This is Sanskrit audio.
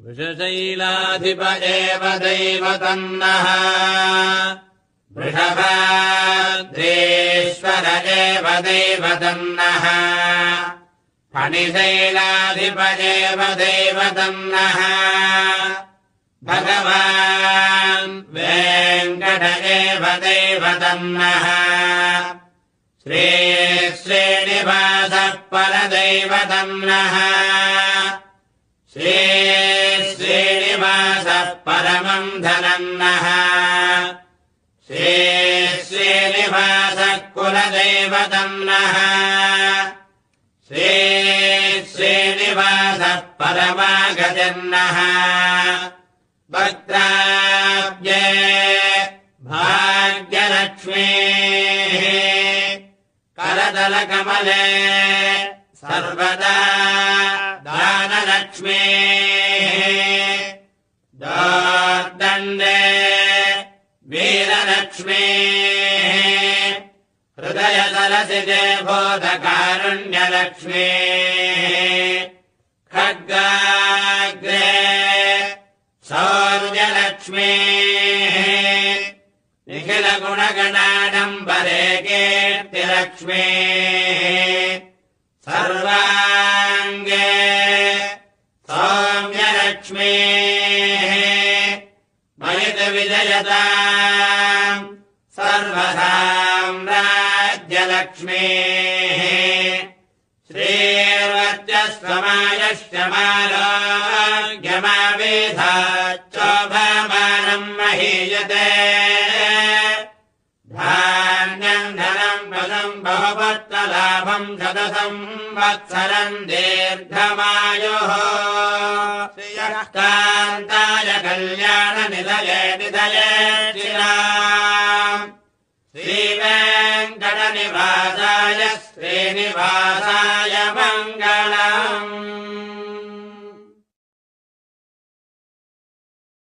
वृषशैलाधिप एव दैवतन्नः वृषभाद्रेश्वर एव दैवतन्नः फणिशैलाधिप एव दैवतन्नः भगवान् वेङ्कट एव दैवतन्नः श्रीश्रीनिवासः परदैवतन्नः श्रीश्रीनिवासः परमम् धनन्नः श्रीश्रीनिवासः कुलदैवतन्नः श्रीश्रीनिवासः परमागतिर्नः भद्राब्जे भाग्यलक्ष्मीः करतलकमले सर्वदा दानलक्ष्मीः दोर्दण्डे वीरलक्ष्मीः हृदयसलसिते बोधकारुण्यलक्ष्मीः खड्गाग्रे शौर्यलक्ष्मीः निखिलगुणगणाडम्बरे कीर्तिलक्ष्मीः सर्वाङ्गे सौम्यलक्ष्मीः मयितविजयताम् सर्वसाम्राज्यलक्ष्मीः श्रीर्वत्यस्वमायश्चमारोग्यमावेधाच्चोभामानम् महीयते धान्यम् धनम् पदम् बहुपत्तलाभम् शतसंवत्सरम् दीर्घमायुः श्रियः कान्ताय कल्याणनिलये निधयेक्षिणाम् श्रीवेङ्कटनिवासाय श्रीनिवासाय